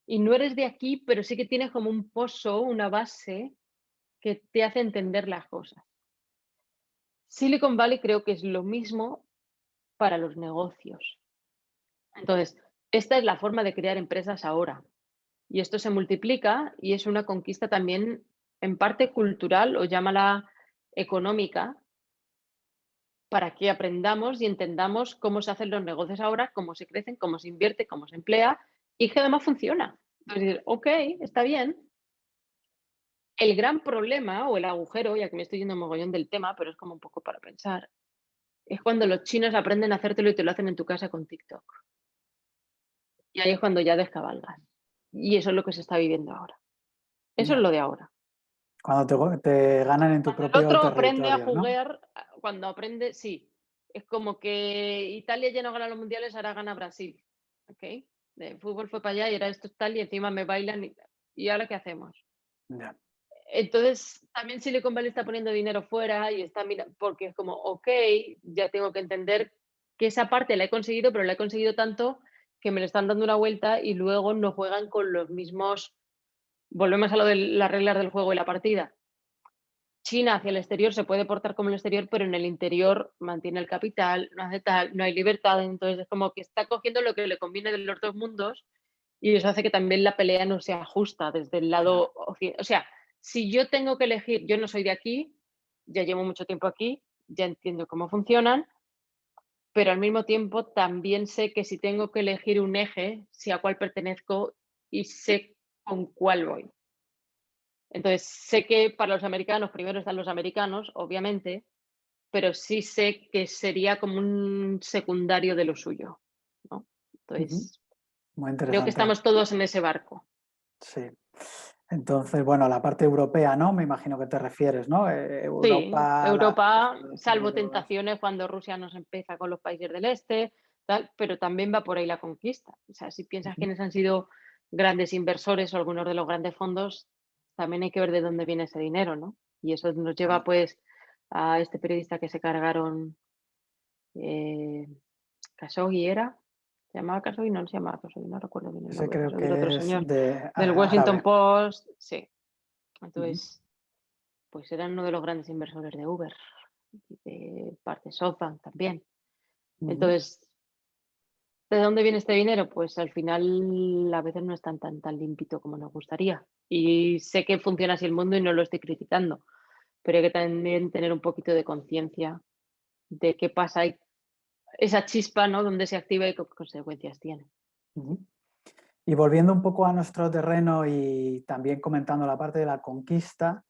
S2: y no eres de aquí, pero sí que tienes como un pozo, una base que te hace entender las cosas. Silicon Valley creo que es lo mismo para los negocios. Entonces, esta es la forma de crear empresas ahora y esto se multiplica y es una conquista también en parte cultural o llámala económica para que aprendamos y entendamos cómo se hacen los negocios ahora, cómo se crecen, cómo se invierte, cómo se emplea y que además funciona. Entonces, ok, está bien. El gran problema o el agujero, ya que me estoy yendo un mogollón del tema, pero es como un poco para pensar, es cuando los chinos aprenden a hacértelo y te lo hacen en tu casa con TikTok. Y ahí es cuando ya descabalgas. Y eso es lo que se está viviendo ahora. Eso es
S1: Ya.
S2: lo de ahora.
S1: Cuando te ganan en tu
S2: Cuando el
S1: propio
S2: otro aprende a
S1: territorio, ¿no?
S2: jugar, cuando aprende, sí. Es como que Italia ya no gana los mundiales, ahora gana Brasil. ¿Ok? De fútbol fue para allá y era esto tal y encima me bailan. ¿Y ahora qué hacemos?
S1: Ya.
S2: Entonces, también Silicon Valley está poniendo dinero fuera y está mirando, porque es como, ok, ya tengo que entender que esa parte la he conseguido, pero la he conseguido tanto que me le están dando una vuelta y luego no juegan con los mismos. Volvemos a lo de las reglas del juego y la partida. China hacia el exterior se puede portar como el exterior, pero en el interior mantiene el capital, no hace tal, no hay libertad, entonces es como que está cogiendo lo que le conviene de los dos mundos y eso hace que también la pelea no sea justa desde el
S1: Claro.
S2: lado occidental. O sea, si yo tengo que elegir, yo no soy de aquí, ya llevo mucho tiempo aquí, ya entiendo cómo funcionan, pero al mismo tiempo también sé que si tengo que elegir un eje, sé a cuál pertenezco y sé con cuál voy. Entonces, sé que para los americanos primero están los americanos, obviamente, pero sí sé que sería como un secundario de lo suyo, ¿no?
S1: Ujú.
S2: Entonces,
S1: Muy
S2: creo que
S1: interesante.
S2: estamos todos en ese barco.
S1: Sí. Entonces, bueno, la parte europea, ¿no? Me imagino que te refieres, ¿no?
S2: Sí,
S1: Europa,
S2: Europa,
S1: Estados
S2: salvo
S1: Unidos.
S2: tentaciones cuando Rusia nos empieza con los países del este, tal, pero también va por ahí la conquista. O sea, si piensas
S1: Ujú.
S2: quiénes han sido grandes inversores o algunos de los grandes fondos, también hay que ver de dónde viene ese dinero, ¿no? Y eso nos lleva,
S1: Claro.
S2: pues, a este periodista que se cargaron, eh, Khashoggi era, ¿se llamaba Khashoggi? No, no se llamaba Khashoggi, no recuerdo bien el
S1: Ese
S2: nombre de
S1: creo
S2: Khashoggi, el otro
S1: que es
S2: señor,
S1: de
S2: del Washington
S1: árabe.
S2: Post, sí.
S1: Ujú.
S2: Entonces, pues eran uno de los grandes inversores de Uber y de parte de SoftBank también.
S1: Ujú.
S2: Entonces, ¿de dónde viene este dinero? Pues al final a veces no es tan limpito como nos gustaría. Y sé que funciona así el mundo y no lo estoy criticando, pero hay que también tener un poquito de conciencia de qué pasa y esa chispa, ¿no? Dónde se activa y qué consecuencias tiene.
S1: Ujú. Y volviendo un poco a nuestro terreno y también comentando la parte de la conquista,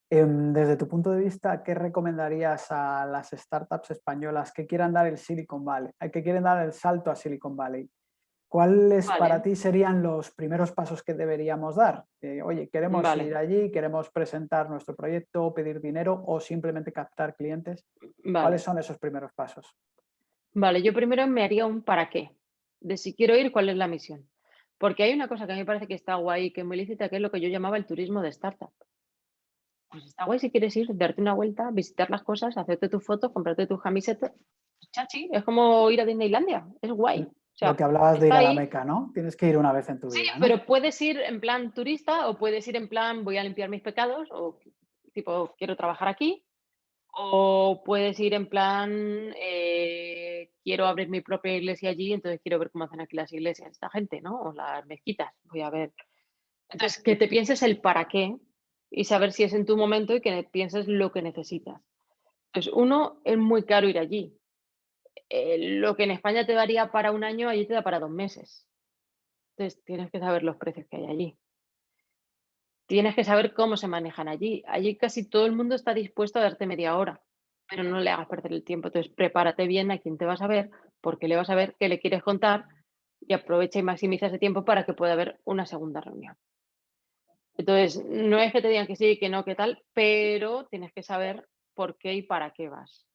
S1: desde tu punto de vista, ¿qué recomendarías a las startups españolas que quieran dar el Silicon Valley, que quieren dar el salto a Silicon Valley? ¿Cuáles para
S2: Vale,
S1: ti serían los primeros pasos que deberíamos dar? Oye, queremos ir
S2: vale,
S1: allí, queremos presentar nuestro proyecto, pedir dinero o simplemente captar clientes. ¿Cuáles
S2: vale.
S1: son esos primeros pasos?
S2: Vale, yo primero me haría un para qué, de si quiero ir, cuál es la misión. Porque hay una cosa que a mí me parece que está guay, que es muy lícita, que es lo que yo llamaba el turismo de startup. Pues está guay si quieres ir, darte una vuelta, visitar las cosas, hacerte tus fotos, comprarte tus camisetas. Chachi, es como ir a Disneylandia, es guay. O
S1: Lo
S2: sea,
S1: que hablabas de ir
S2: está
S1: a la
S2: ahí.
S1: Meca, ¿no? Tienes que ir una vez en tu
S2: Sí,
S1: vida, ¿no?
S2: pero puedes ir en plan turista o puedes ir en plan voy a limpiar mis pecados o tipo quiero trabajar aquí. O puedes ir en plan, quiero abrir mi propia iglesia allí, entonces quiero ver cómo hacen aquí las iglesias esta gente, ¿no? O las mezquitas, voy a ver. Entonces, que te pienses el para qué y saber si es en tu momento y que pienses lo que necesitas. Entonces, uno, es muy caro ir allí. Lo que en España te daría para un año, allí te da para 2 meses. Entonces, tienes que saber los precios que hay allí. Tienes que saber cómo se manejan allí. Allí casi todo el mundo está dispuesto a darte media hora, pero no le hagas perder el tiempo. Entonces, prepárate bien a quién te vas a ver, por qué le vas a ver, qué le quieres contar y aprovecha y maximiza ese tiempo para que pueda haber una segunda reunión. Entonces, no es que te digan que sí, que no, que tal, pero tienes que saber por qué y para qué vas.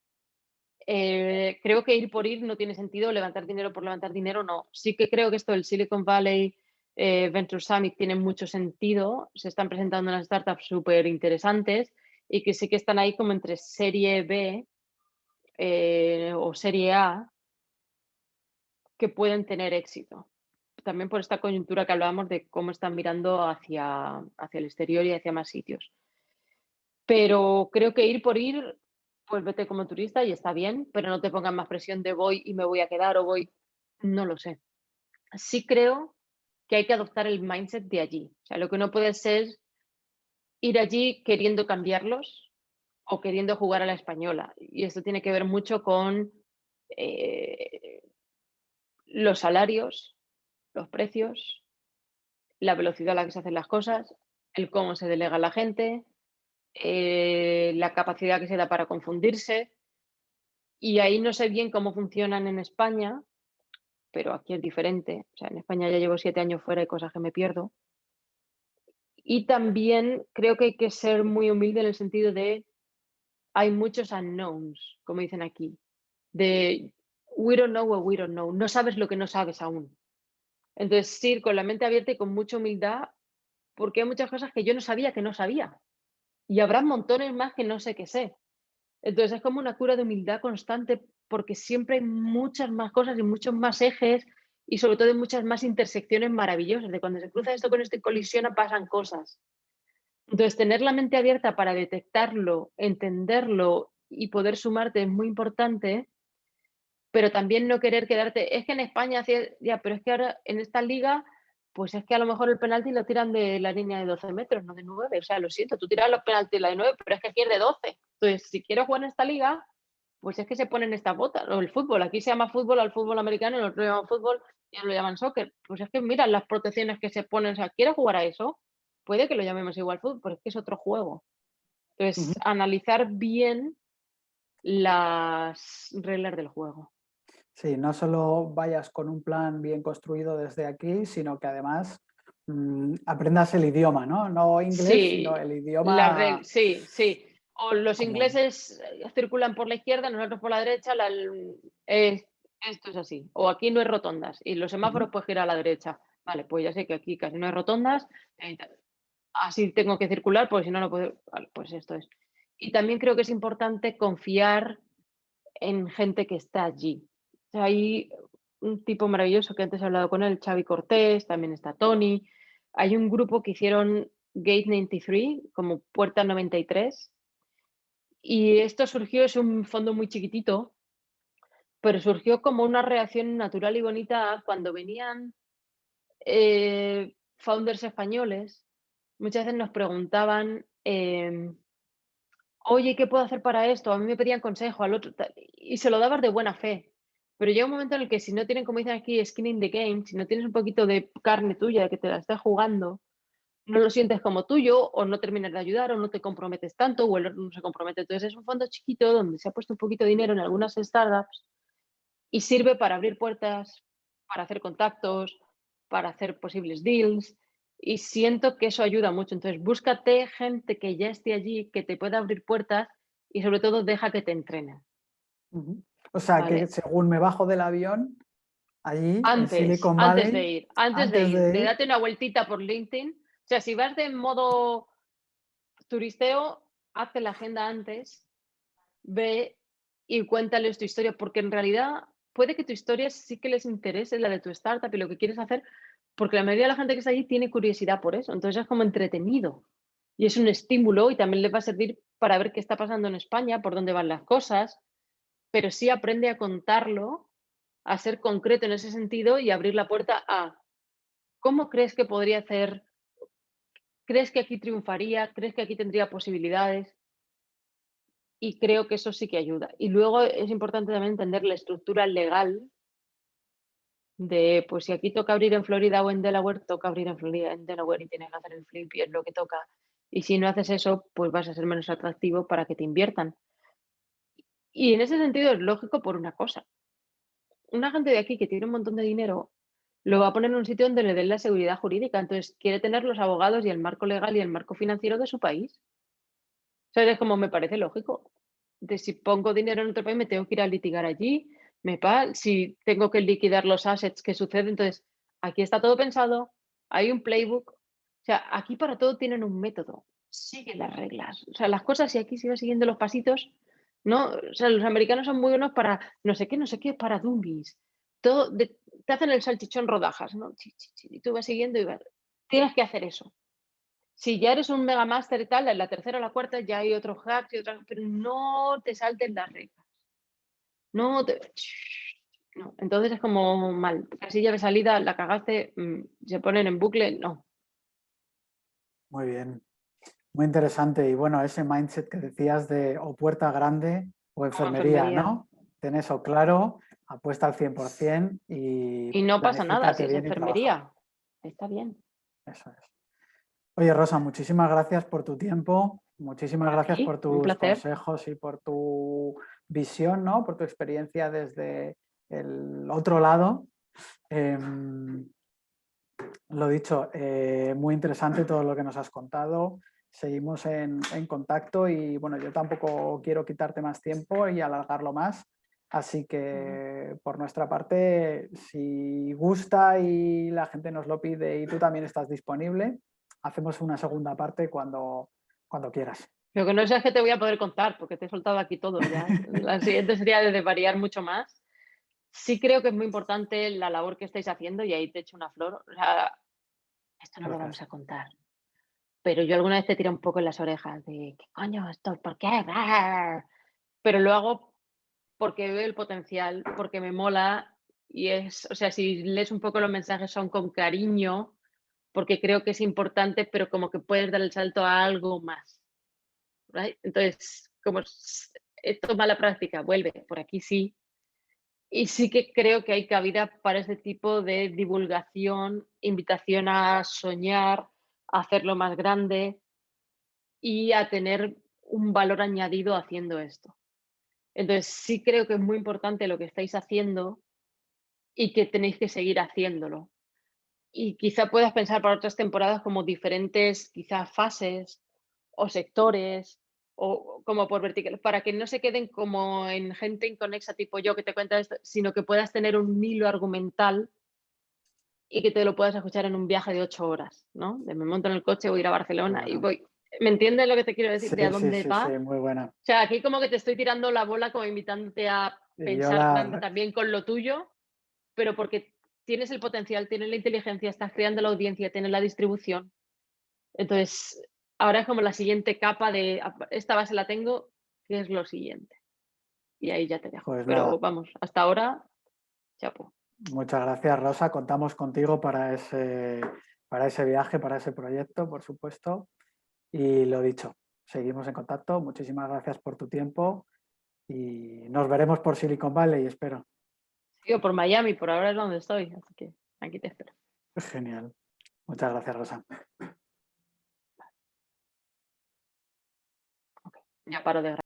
S2: Creo que ir por ir no tiene sentido, levantar dinero por levantar dinero no. Sí que creo que esto del Silicon Valley Venture Summit tiene mucho sentido, se están presentando unas startups súper interesantes y que sí que están ahí como entre serie B o serie A que pueden tener éxito. También por esta coyuntura que hablábamos de cómo están mirando hacia el exterior y hacia más sitios. Pero creo que ir por ir, pues vete como turista y está bien, pero no te pongan más presión de voy y me voy a quedar o voy, no lo sé. Sí creo que hay que adoptar el mindset de allí. O sea, lo que no puede ser ir allí queriendo cambiarlos o queriendo jugar a la española. Y esto tiene que ver mucho con eh, los salarios, los precios, la velocidad a la que se hacen las cosas, el cómo se delega a la gente, la capacidad que se da para confundirse. Y ahí no sé bien cómo funcionan en España, pero aquí es diferente. O sea, en España ya llevo 7 años fuera y cosas que me pierdo. Y también creo que hay que ser muy humilde en el sentido de hay muchos unknowns, como dicen aquí, de we don't know what we don't know. No sabes lo que no sabes aún. Entonces, sí, ir con la mente abierta y con mucha humildad, porque hay muchas cosas que yo no sabía que no sabía. Y habrá montones más que no sé que sé. Entonces es como una cura de humildad constante porque siempre hay muchas más cosas y muchos más ejes y sobre todo hay muchas más intersecciones maravillosas. De cuando se cruza esto con esto y colisiona pasan cosas. Entonces tener la mente abierta para detectarlo, entenderlo y poder sumarte es muy importante, pero también no querer quedarte. Es que en España, ya, pero es que ahora en esta liga pues es que a lo mejor el penalti lo tiran de la línea de 12 metros, no de 9. O sea, lo siento, tú tiras los penaltis la de 9, pero es que aquí es de 12. Entonces, si quiero jugar en esta liga, pues es que se ponen estas botas. O el fútbol, aquí se llama fútbol al fútbol americano, en otro lo llaman fútbol y lo llaman soccer. Pues es que mira las protecciones que se ponen. O sea, ¿quieres jugar a eso? Puede que lo llamemos igual fútbol, pero es que es otro juego.
S1: Ujú.
S2: Entonces, analizar bien las reglas del juego.
S1: Sí, no solo vayas con un plan bien construido desde aquí, sino que además aprendas el idioma, ¿no? No inglés, sino
S2: Sí,
S1: el idioma.
S2: sí, sí. O los
S1: Común.
S2: ingleses circulan por la izquierda, nosotros por la derecha, esto es así. O aquí no hay rotondas y los
S1: Ujú.
S2: semáforos pues girar a la derecha. Vale, pues ya sé que aquí casi no hay rotondas, así tengo que circular, porque si no, no puedo. Vale, pues esto es. Y también creo que es importante confiar en gente que está allí. O sea, hay un tipo maravilloso que antes he hablado con él, Xavi Cortés, también está Tony. Hay un grupo que hicieron Gate 93, como Puerta 93, y esto surgió, es un fondo muy chiquitito, pero surgió como una reacción natural y bonita cuando venían founders españoles. Muchas veces nos preguntaban, oye, ¿qué puedo hacer para esto? A mí me pedían consejo, al otro, y se lo dabas de buena fe. Pero llega un momento en el que si no tienen, como dicen aquí, skin in the game, si no tienes un poquito de carne tuya que te la estás jugando, no lo sientes como tuyo, o no terminas de ayudar, o no te comprometes tanto, o el otro no se compromete. Entonces es un fondo chiquito donde se ha puesto un poquito de dinero en algunas startups y sirve para abrir puertas, para hacer contactos, para hacer posibles deals. Y siento que eso ayuda mucho. Entonces, búscate gente que ya esté allí, que te pueda abrir puertas y sobre todo deja que te entrenen.
S1: Ujú. O sea, que
S2: ¿Vale?
S1: según me bajo del avión, allí en
S2: Antes,
S1: Silicon
S2: antes de
S1: Valley,
S2: ir, antes de
S1: antes
S2: ir,
S1: de
S2: de
S1: ir,
S2: date una vueltita por LinkedIn. O sea, si vas de modo turisteo, hazte la agenda antes, ve y cuéntales tu historia, porque en realidad puede que tu historia sí que les interese, la de tu startup y lo que quieres hacer, porque la mayoría de la gente que está allí tiene curiosidad por eso. Entonces es como entretenido y es un estímulo y también les va a servir para ver qué está pasando en España, por dónde van las cosas, pero sí aprende a contarlo, a ser concreto en ese sentido y abrir la puerta a cómo crees que podría hacer, crees que aquí triunfaría, crees que aquí tendría posibilidades. Y creo que eso sí que ayuda. Y luego es importante también entender la estructura legal de, pues si aquí toca abrir en Florida o en Delaware, toca abrir en Florida, en Delaware y tienes que hacer el flip y es lo que toca. Y si no haces eso, pues vas a ser menos atractivo para que te inviertan. Y en ese sentido es lógico por una cosa. Una gente de aquí que tiene un montón de dinero lo va a poner en un sitio donde le den la seguridad jurídica. Entonces quiere tener los abogados y el marco legal y el marco financiero de su país. O sea, es como me parece lógico. De si pongo dinero en otro país, me tengo que ir a litigar allí, si tengo que liquidar los assets que suceden, entonces aquí está todo pensado, hay un playbook, o sea, aquí para todo tienen un método, sigue las reglas, o sea, las cosas si aquí sigue siguiendo los pasitos, ¿no? O sea, los americanos son muy buenos para no sé qué, para dummies, todo, te hacen el salchichón rodajas, ¿no? Y tú vas siguiendo y vas, tienes que hacer eso. Si ya eres un mega master y tal, en la tercera o la cuarta ya hay otros hacks y otras, pero no te salten las reglas. No te. No. Entonces es como mal. Casilla de salida, la cagaste, se ponen en bucle, no.
S1: muy bien, muy interesante. Y bueno, ese mindset que decías de o puerta grande o
S2: Como
S1: enfermería,
S2: enfermería.
S1: ¿no? Ten eso claro, apuesta al 100% y
S2: Y no pasa nada si
S1: planifícate
S2: es
S1: bien y trabaja.
S2: enfermería. Está bien.
S1: Eso es. Oye, Rosa, muchísimas gracias por tu tiempo, muchísimas
S2: A
S1: gracias
S2: ti,
S1: por
S2: un
S1: tus
S2: placer.
S1: consejos y por tu visión, ¿no? Por tu experiencia desde el otro lado. Em, lo dicho, muy interesante todo lo que nos has contado. Seguimos en contacto y bueno, yo tampoco quiero quitarte más tiempo y alargarlo más. Así que por nuestra parte, si gusta y la gente nos lo pide y tú también estás disponible, hacemos una segunda parte cuando quieras.
S2: Lo que no sé es que te voy a poder contar, porque te he soltado aquí todo ya. La siguiente sería de variar mucho más. Sí creo que es muy importante la labor que estáis haciendo y ahí te echo una flor. O sea, esto no lo vamos
S1: Gracias.
S2: a contar. Pero yo alguna vez te tiro un poco en las orejas de, ¿qué coño esto? ¿Por qué? ¡Bah! Pero lo hago porque veo el potencial, porque me mola y es, o sea, si lees un poco los mensajes son con cariño porque creo que es importante, pero como que puedes dar el salto a algo más. ¿Right? Entonces, como toma la práctica, vuelve, por aquí sí. Y sí que creo que hay cabida para este tipo de divulgación, invitación a soñar, a hacerlo más grande y a tener un valor añadido haciendo esto. Entonces, sí creo que es muy importante lo que estáis haciendo y que tenéis que seguir haciéndolo. Y quizá puedas pensar para otras temporadas como diferentes, quizás fases o sectores o como por vertical, para que no se queden como en gente inconexa tipo yo que te cuenta esto, sino que puedas tener un hilo argumental y que te lo puedas escuchar en un viaje de 8 horas, ¿no? De me monto en el coche, voy a ir a Barcelona y
S1: Claro.
S2: voy. ¿Me entiendes lo que te quiero decir?
S1: Sí,
S2: ¿De a
S1: sí,
S2: dónde
S1: sí, sí,
S2: va?
S1: muy buena.
S2: O sea, aquí como que te estoy tirando la bola, como invitándote a
S1: Y yo
S2: pensar grande
S1: la,
S2: también con lo tuyo, pero porque tienes el potencial, tienes la inteligencia, estás creando la audiencia, tienes la distribución. Entonces, ahora es como la siguiente capa de esta base la tengo, ¿qué es lo siguiente? Y ahí ya te dejo.
S1: pues nada,
S2: Pero vamos, hasta ahora, chapo.
S1: muchas gracias, Rosa. Contamos contigo para ese viaje, para ese proyecto, por supuesto. Y lo dicho, seguimos en contacto. Muchísimas gracias por tu tiempo y nos veremos por Silicon Valley, espero.
S2: Sigo por Miami, por ahora es donde estoy, así que aquí te espero.
S1: Genial. Muchas gracias, Rosa.
S2: Ya paro de grabar.